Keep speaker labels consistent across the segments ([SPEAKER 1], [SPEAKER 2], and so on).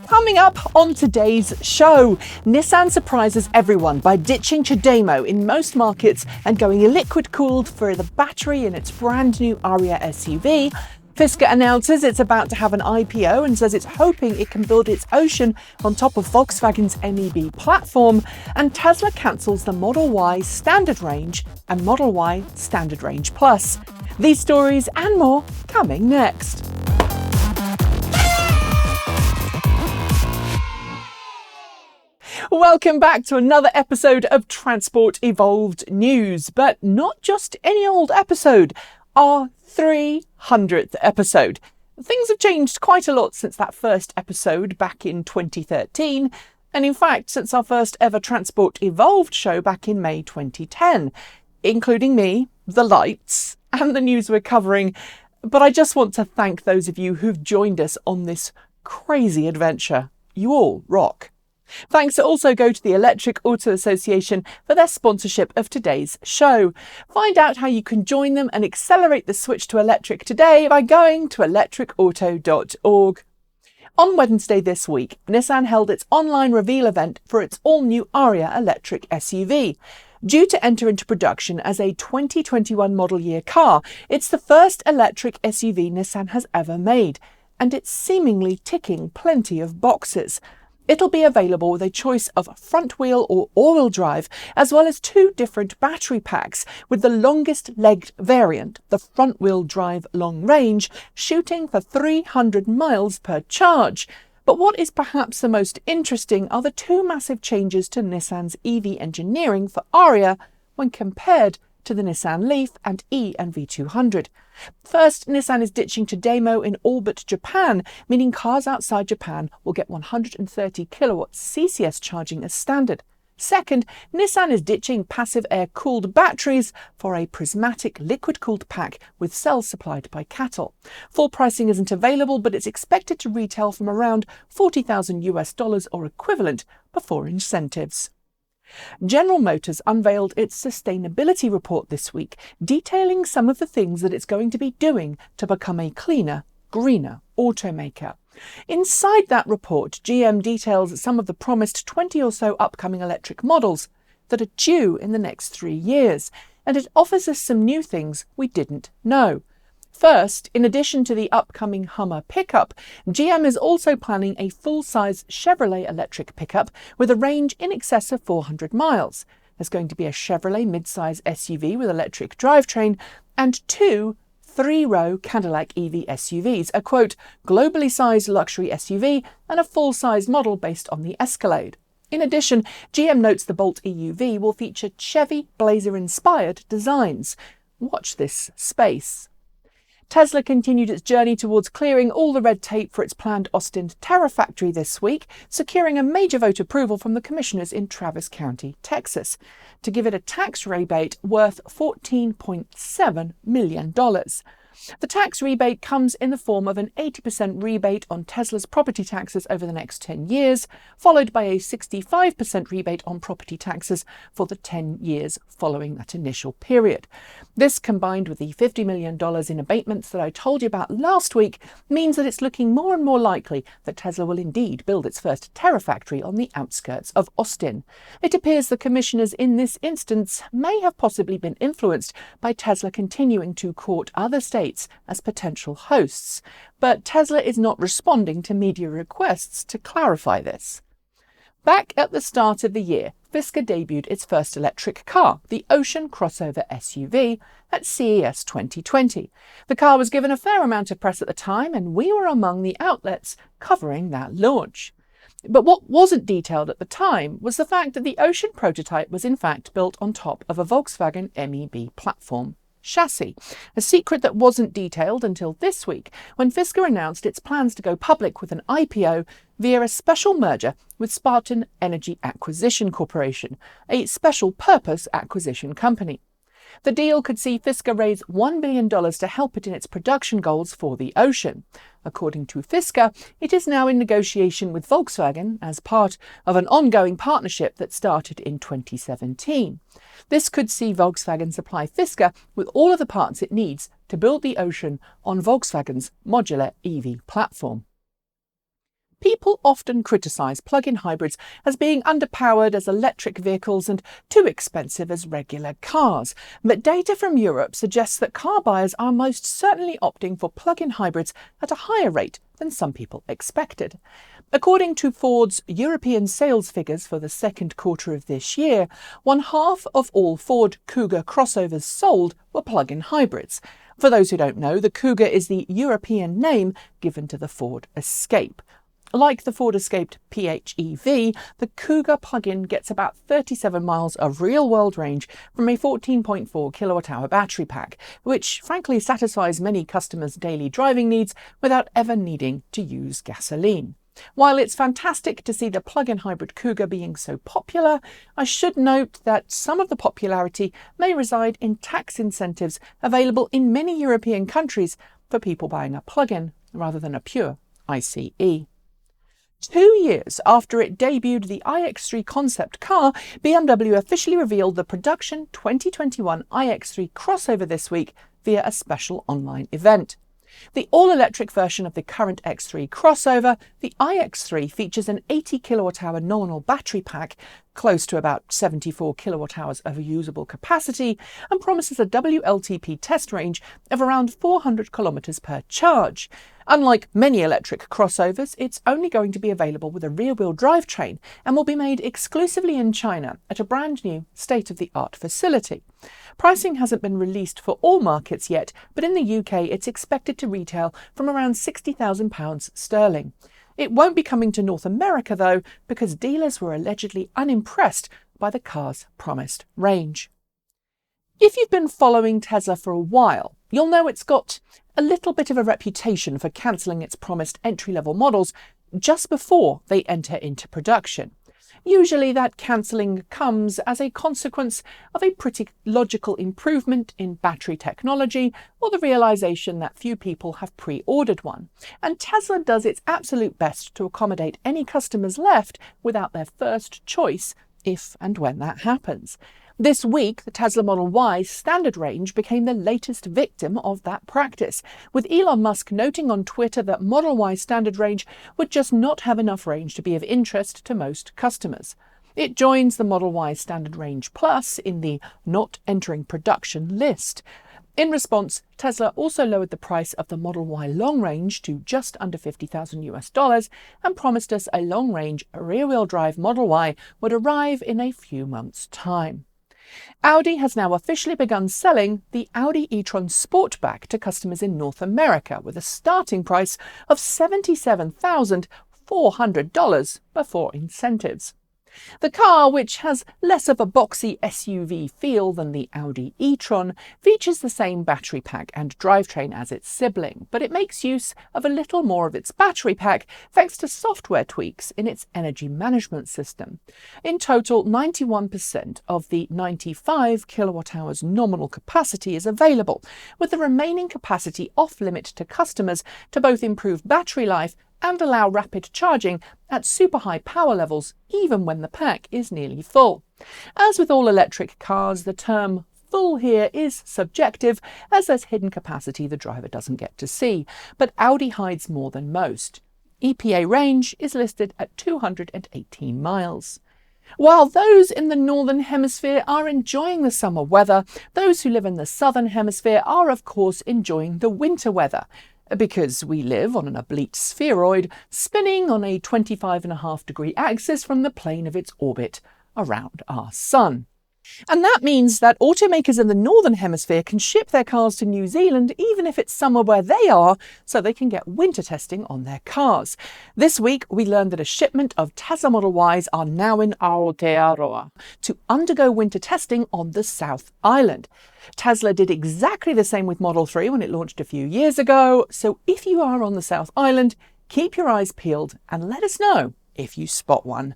[SPEAKER 1] Coming up on today's show, Nissan surprises everyone by ditching CHAdeMO in most markets and going liquid-cooled for the battery in its brand new Ariya SUV. Fisker announces it's about to have an IPO and says it's hoping it can build its Ocean on top of Volkswagen's MEB platform. And Tesla cancels the Model Y Standard Range and Model Y Standard Range Plus. These stories and more coming next. Welcome back to another episode of Transport Evolved News, but not just any old episode, our 300th episode. Things have changed quite a lot since that first episode back in 2013, and in fact since our first ever Transport Evolved show back in May 2010, including me, the lights, and the news we're covering. But I just want to thank those of you who've joined us on this crazy adventure. You all rock. Thanks also go to the Electric Auto Association for their sponsorship of today's show. Find out how you can join them and accelerate the switch to electric today by going to electricauto.org. On Wednesday this week, Nissan held its online reveal event for its all-new Ariya electric SUV. Due to enter into production as a 2021 model year car, it's the first electric SUV Nissan has ever made, and it's seemingly ticking plenty of boxes. It'll be available with a choice of front-wheel or all-wheel drive, as well as two different battery packs, with the longest-legged variant, the front-wheel drive long range, shooting for 300 miles per charge. But what is perhaps the most interesting are the two massive changes to Nissan's EV engineering for Ariya when compared to the Nissan Leaf and E and V200. First, Nissan is ditching CHAdeMO in all but Japan, meaning cars outside Japan will get 130 kilowatt CCS charging as standard. Second, Nissan is ditching passive air-cooled batteries for a prismatic liquid-cooled pack with cells supplied by CATL. Full pricing isn't available, but it's expected to retail from around $40,000 or equivalent before incentives. General Motors unveiled its sustainability report this week, detailing some of the things that it's going to be doing to become a cleaner, greener automaker. Inside that report, GM details some of the promised 20 or so upcoming electric models that are due in the next 3 years, and it offers us some new things we didn't know. First, in addition to the upcoming Hummer pickup, GM is also planning a full-size Chevrolet electric pickup with a range in excess of 400 miles. There's going to be a Chevrolet mid-size SUV with electric drivetrain and two 3-row Cadillac EV SUVs, a quote, globally sized luxury SUV and a full-size model based on the Escalade. In addition, GM notes the Bolt EUV will feature Chevy Blazer-inspired designs. Watch this space. Tesla continued its journey towards clearing all the red tape for its planned Austin Terafactory this week, securing a major vote approval from the commissioners in Travis County, Texas, to give it a tax rebate worth $14.7 million. The tax rebate comes in the form of an 80% rebate on Tesla's property taxes over the next 10 years, followed by a 65% rebate on property taxes for the 10 years following that initial period. This, combined with the $50 million in abatements that I told you about last week, means that it's looking more and more likely that Tesla will indeed build its first Terafactory on the outskirts of Austin. It appears the commissioners in this instance may have possibly been influenced by Tesla continuing to court other states as potential hosts, but Tesla is not responding to media requests to clarify this. Back at the start of the year, Fisker debuted its first electric car, the Ocean crossover SUV, at CES 2020. The car was given a fair amount of press at the time, and we were among the outlets covering that launch. But what wasn't detailed at the time was the fact that the Ocean prototype was in fact built on top of a Volkswagen MEB platform chassis, a secret that wasn't detailed until this week when Fisker announced its plans to go public with an IPO via a special merger with Spartan Energy Acquisition Corporation, a special purpose acquisition company. The deal could see Fisker raise $1 billion to help it in its production goals for the Ocean. According to Fisker, it is now in negotiation with Volkswagen as part of an ongoing partnership that started in 2017. This could see Volkswagen supply Fisker with all of the parts it needs to build the Ocean on Volkswagen's modular EV platform. People often criticise plug-in hybrids as being underpowered as electric vehicles and too expensive as regular cars, but data from Europe suggests that car buyers are most certainly opting for plug-in hybrids at a higher rate than some people expected. According to Ford's European sales figures for the second quarter of this year, 1/2 of all Ford Kuga crossovers sold were plug-in hybrids. For those who don't know, the Kuga is the European name given to the Ford Escape. Like the Ford Escape PHEV, the Kuga plug-in gets about 37 miles of real-world range from a 14.4 kilowatt-hour battery pack, which frankly satisfies many customers' daily driving needs without ever needing to use gasoline. While it's fantastic to see the plug-in hybrid Kuga being so popular, I should note that some of the popularity may reside in tax incentives available in many European countries for people buying a plug-in rather than a pure ICE. 2 years after it debuted the iX3 concept car, BMW officially revealed the production 2021 iX3 crossover this week via a special online event. The all-electric version of the current X3 crossover, the iX3 features an 80 kilowatt-hour nominal battery pack, close to about 74 kilowatt-hours of usable capacity, and promises a WLTP test range of around 400 kilometers per charge. Unlike many electric crossovers, it's only going to be available with a rear-wheel drivetrain and will be made exclusively in China at a brand new state-of-the-art facility. Pricing hasn't been released for all markets yet, but in the UK it's expected to retail from around £60,000 sterling. It won't be coming to North America though, because dealers were allegedly unimpressed by the car's promised range. If you've been following Tesla for a while, you'll know it's got a little bit of a reputation for cancelling its promised entry-level models just before they enter into production. Usually that cancelling comes as a consequence of a pretty logical improvement in battery technology or the realisation that few people have pre-ordered one. And Tesla does its absolute best to accommodate any customers left without their first choice if and when that happens. This week, the Tesla Model Y standard range became the latest victim of that practice, with Elon Musk noting on Twitter that Model Y standard range would just not have enough range to be of interest to most customers. It joins the Model Y standard range Plus in the not entering production list. In response, Tesla also lowered the price of the Model Y long range to just under $50,000 and promised us a long-range rear-wheel drive Model Y would arrive in a few months' time. Audi has now officially begun selling the Audi e-tron Sportback to customers in North America with a starting price of $77,400 before incentives. The car, which has less of a boxy SUV feel than the Audi e-tron, features the same battery pack and drivetrain as its sibling, but it makes use of a little more of its battery pack thanks to software tweaks in its energy management system. In total, 91% of the 95 kilowatt-hours nominal capacity is available, with the remaining capacity off-limit to customers to both improve battery life and allow rapid charging at super high power levels even when the pack is nearly full. As with all electric cars, the term full here is subjective, as there's hidden capacity the driver doesn't get to see, but Audi hides more than most. EPA range is listed at 218 miles. While those in the Northern Hemisphere are enjoying the summer weather, those who live in the Southern Hemisphere are of course enjoying the winter weather, because we live on an oblique spheroid spinning on a 25.5-degree axis from the plane of its orbit around our sun. And that means that automakers in the Northern Hemisphere can ship their cars to New Zealand even if it's summer where they are, so they can get winter testing on their cars. This week, we learned that a shipment of Tesla Model Ys are now in Aotearoa to undergo winter testing on the South Island. Tesla did exactly the same with Model 3 when it launched a few years ago, so if you are on the South Island, keep your eyes peeled and let us know if you spot one.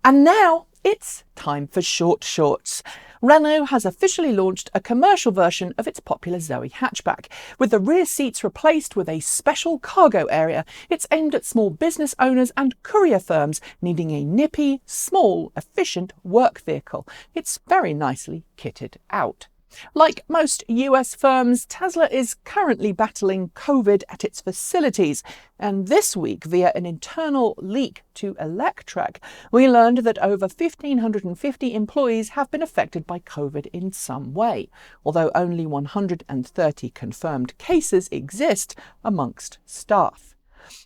[SPEAKER 1] And now it's time for short shorts. Renault has officially launched a commercial version of its popular Zoe hatchback. With the rear seats replaced with a special cargo area, it's aimed at small business owners and courier firms needing a nippy, small, efficient work vehicle. It's very nicely kitted out. Like most US firms, Tesla is currently battling COVID at its facilities, and this week, via an internal leak to Electrek, we learned that over 1,550 employees have been affected by COVID in some way, although only 130 confirmed cases exist amongst staff.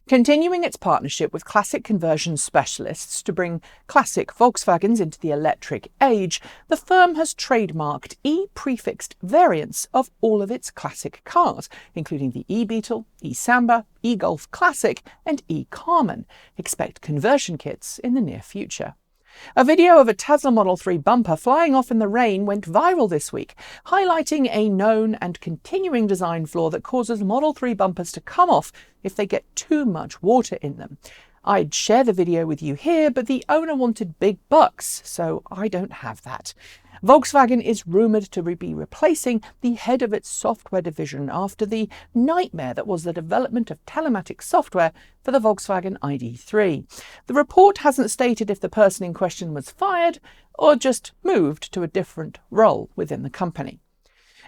[SPEAKER 1] Continuing its partnership with classic conversion specialists to bring classic Volkswagens into the electric age, the firm has trademarked E-prefixed variants of all of its classic cars, including the E-Beetle, E-Samba, E-Golf Classic and E-Carmen. Expect conversion kits in the near future. A video of a Tesla Model 3 bumper flying off in the rain went viral this week, highlighting a known and continuing design flaw that causes Model 3 bumpers to come off if they get too much water in them. I'd share the video with you here, but the owner wanted big bucks, so I don't have that. Volkswagen is rumoured to be replacing the head of its software division after the nightmare that was the development of telematics software for the Volkswagen ID.3. The report hasn't stated if the person in question was fired or just moved to a different role within the company.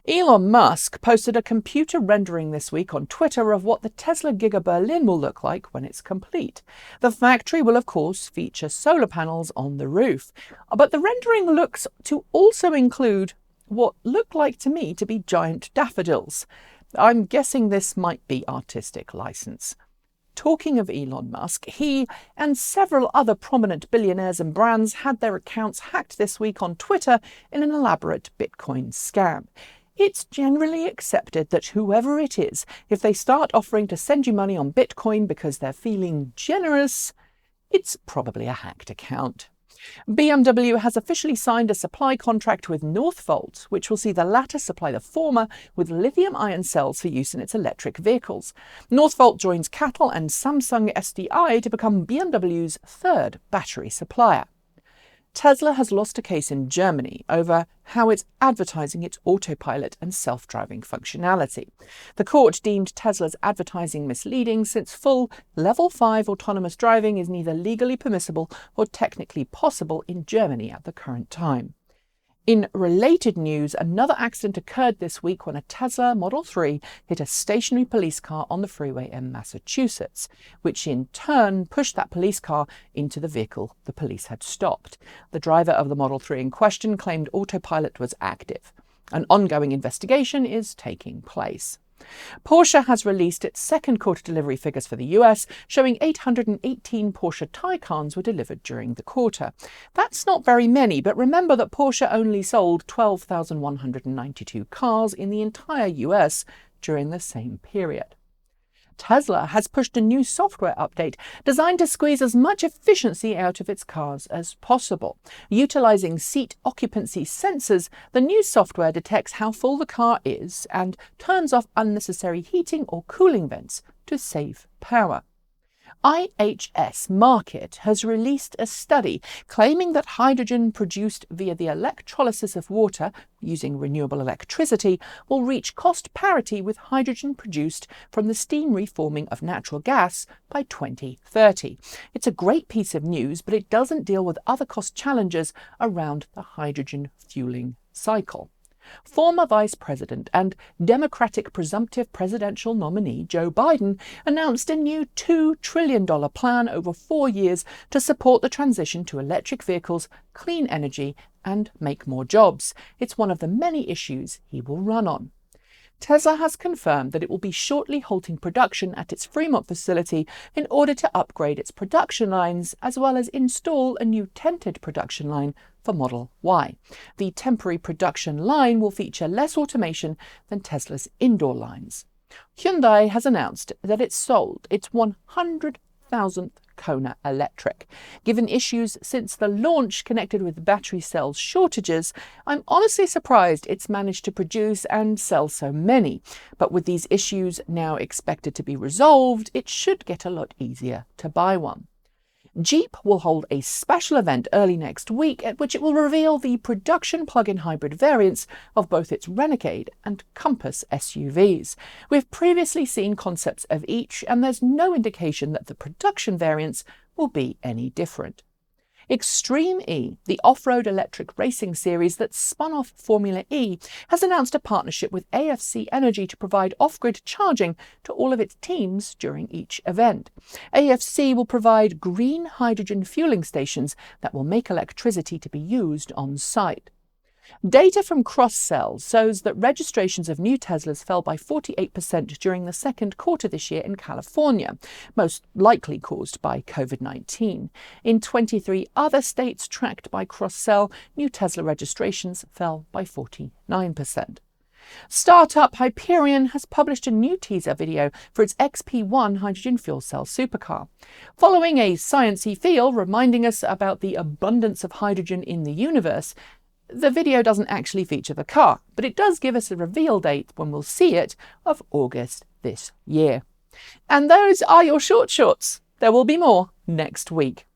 [SPEAKER 1] Elon Musk posted a computer rendering this week on Twitter of what the Tesla Giga Berlin will look like when it's complete. The factory will, of course, feature solar panels on the roof, but the rendering looks to also include what look like to me to be giant daffodils. I'm guessing this might be artistic license. Talking of Elon Musk, he and several other prominent billionaires and brands had their accounts hacked this week on Twitter in an elaborate Bitcoin scam. It's generally accepted that whoever it is, if they start offering to send you money on Bitcoin because they're feeling generous, it's probably a hacked account. BMW has officially signed a supply contract with NorthVolt, which will see the latter supply the former with lithium-ion cells for use in its electric vehicles. NorthVolt joins CATL and Samsung SDI to become BMW's third battery supplier. Tesla has lost a case in Germany over how it's advertising its autopilot and self-driving functionality. The court deemed Tesla's advertising misleading since full Level 5 autonomous driving is neither legally permissible or technically possible in Germany at the current time. In related news, another accident occurred this week when a Tesla Model 3 hit a stationary police car on the freeway in Massachusetts, which in turn pushed that police car into the vehicle the police had stopped. The driver of the Model 3 in question claimed autopilot was active. An ongoing investigation is taking place. Porsche has released its second quarter delivery figures for the US, showing 818 Porsche Taycans were delivered during the quarter. That's not very many, but remember that Porsche only sold 12,192 cars in the entire US during the same period. Tesla has pushed a new software update designed to squeeze as much efficiency out of its cars as possible. Utilizing seat occupancy sensors, the new software detects how full the car is and turns off unnecessary heating or cooling vents to save power. IHS Markit has released a study claiming that hydrogen produced via the electrolysis of water using renewable electricity will reach cost parity with hydrogen produced from the steam reforming of natural gas by 2030. It's a great piece of news, but it doesn't deal with other cost challenges around the hydrogen fueling cycle. Former Vice President and Democratic presumptive presidential nominee Joe Biden announced a new $2 trillion plan over 4 years to support the transition to electric vehicles, clean energy, and make more jobs. It's one of the many issues he will run on. Tesla has confirmed that it will be shortly halting production at its Fremont facility in order to upgrade its production lines, as well as install a new tented production line for Model Y. The temporary production line will feature less automation than Tesla's indoor lines. Hyundai has announced that it's sold its 100,000th Kona electric. Given issues since the launch connected with battery cell shortages, I'm honestly surprised it's managed to produce and sell so many. But with these issues now expected to be resolved, it should get a lot easier to buy one. Jeep will hold a special event early next week at which it will reveal the production plug-in hybrid variants of both its Renegade and Compass SUVs. We've previously seen concepts of each, and there's no indication that the production variants will be any different. Extreme E, the off-road electric racing series that spun off Formula E, has announced a partnership with AFC Energy to provide off-grid charging to all of its teams during each event. AFC will provide green hydrogen fueling stations that will make electricity to be used on site. Data from Cross-Sell shows that registrations of new Teslas fell by 48% during the second quarter this year in California, most likely caused by COVID-19. In 23 other states tracked by Cross-Sell, new Tesla registrations fell by 49%. Startup Hyperion has published a new teaser video for its XP1 hydrogen fuel cell supercar. Following a sciencey feel reminding us about the abundance of hydrogen in the universe, the video doesn't actually feature the car, but it does give us a reveal date when we'll see it of August this year. And those are your shorts. There will be more next week.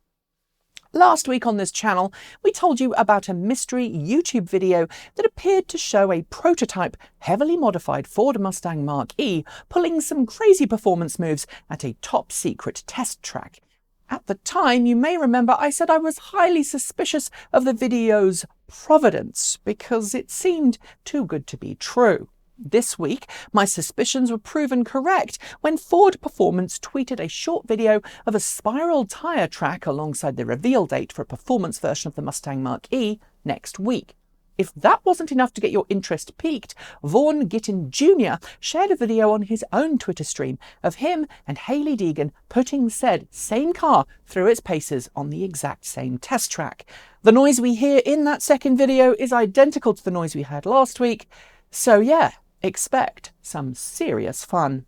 [SPEAKER 1] Last week on this channel, we told you about a mystery YouTube video that appeared to show a prototype, heavily modified Ford Mustang Mach-E pulling some crazy performance moves at a top-secret test track. At the time, you may remember I said I was highly suspicious of the video's provenance because it seemed too good to be true. This week, my suspicions were proven correct when Ford Performance tweeted a short video of a spiral tyre track alongside the reveal date for a performance version of the Mustang Mach-E next week. If that wasn't enough to get your interest piqued, Vaughin Gittin Jr. shared a video on his own Twitter stream of him and Hailie Deegan putting said same car through its paces on the exact same test track. The noise we hear in that second video is identical to the noise we heard last week, so yeah, expect some serious fun.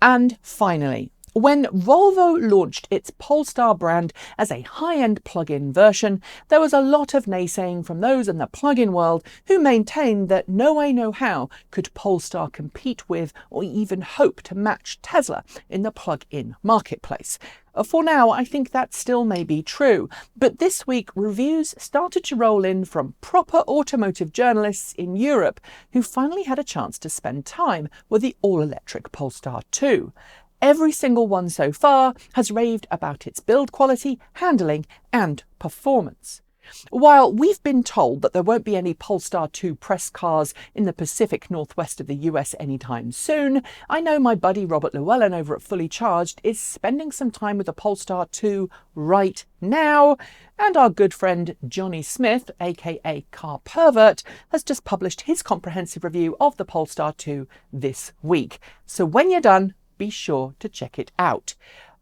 [SPEAKER 1] And finally, when Volvo launched its Polestar brand as a high-end plug-in version, there was a lot of naysaying from those in the plug-in world who maintained that no way, no how could Polestar compete with or even hope to match Tesla in the plug-in marketplace. For now, I think that still may be true, but this week reviews started to roll in from proper automotive journalists in Europe who finally had a chance to spend time with the all-electric Polestar 2. Every single one so far has raved about its build quality, handling and performance. While we've been told that there won't be any Polestar 2 press cars in the Pacific Northwest of the US anytime soon, I know my buddy Robert Llewellyn over at Fully Charged is spending some time with the Polestar 2 right now, and our good friend Johnny Smith, aka Car Pervert, has just published his comprehensive review of the Polestar 2 this week. So when you're done, be sure to check it out.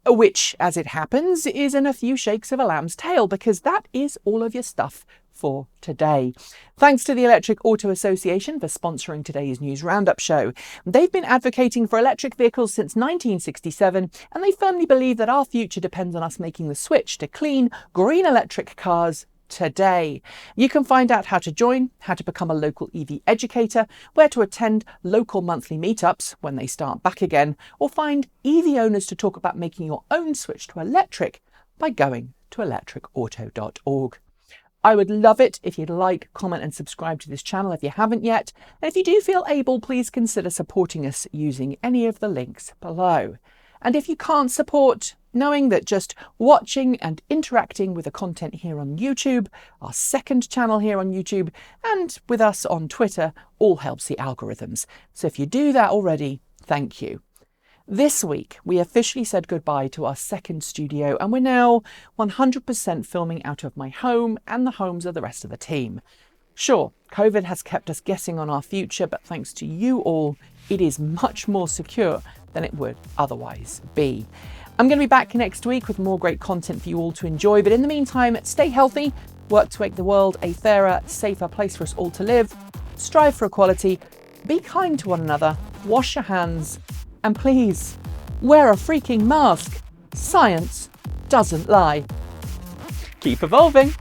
[SPEAKER 1] Which, as it happens, is in a few shakes of a lamb's tail, because that is all of your stuff for today. Thanks to the Electric Auto Association for sponsoring today's News Roundup show. They've been advocating for electric vehicles since 1967, and they firmly believe that our future depends on us making the switch to clean, green electric cars today. You can find out how to join, how to become a local EV educator, where to attend local monthly meetups when they start back again, or find EV owners to talk about making your own switch to electric by going to electricauto.org. I would love it if you'd like, comment and subscribe to this channel if you haven't yet. And if you do feel able, please consider supporting us using any of the links below. And if you can't support, knowing that just watching and interacting with the content here on YouTube, our second channel here on YouTube, and with us on Twitter, all helps the algorithms. So if you do that already, thank you. This week, we officially said goodbye to our second studio, and we're now 100% filming out of my home and the homes of the rest of the team. Sure, COVID has kept us guessing on our future, but thanks to you all, it is much more secure than it would otherwise be. I'm going to be back next week with more great content for you all to enjoy, but in the meantime, stay healthy, work to make the world a fairer, safer place for us all to live, strive for equality, be kind to one another, wash your hands, and please, wear a freaking mask. Science doesn't lie. Keep evolving.